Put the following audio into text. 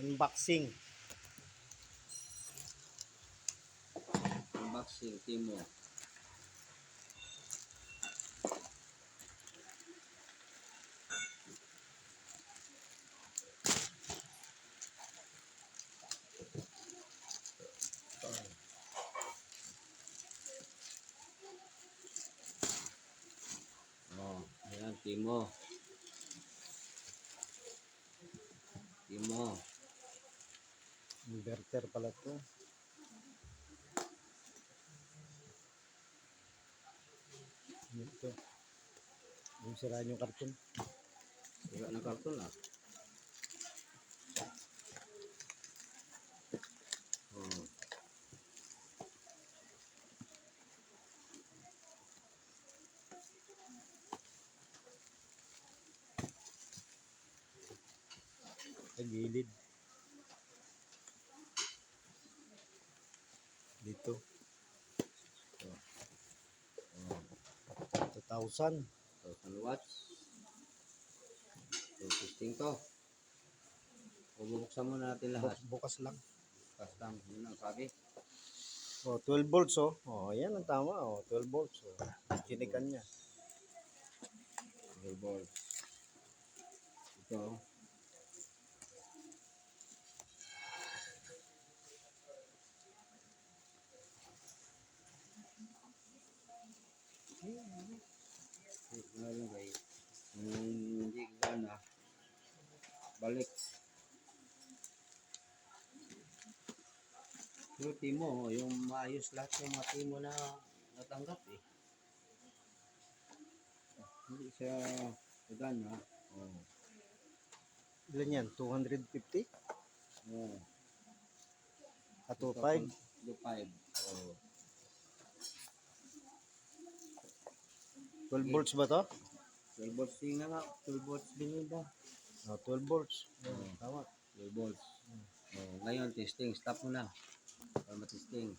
Unboxing. Unboxing, Timo. Oh, ayan, Timo. Timo. Inverter pala to. Ito. Yung siraan yung karton. Sira ng karton ah. Oh. Sa gilid. Dito. Oh. Oh. 2,000. 1,000 watts. So, testing to. Bubuksan muna natin lahat. Bukas lang. Bukas lang. Yun ang sabi. Oh, 12 volts oh. Oh, ayan ang tama oh. 12 volts oh. Tinikan niya. 12 volts. Ito. Ngayon guys. Hindi gana. Balik. Yung Timo, yung maayos lahat yung mga Timo na natanggap eh. Hindi siya gana. Oh. Ilan yan? 250? Oh. At 2.5? 2.5. Oh. 12 volts ba to? 12 volts din nga. 12 volts din yun ba? Oh, 12 volts. Oh. Tama. 12 volts. Oh. Ngayon, testing. Stop mo na. Para matesting.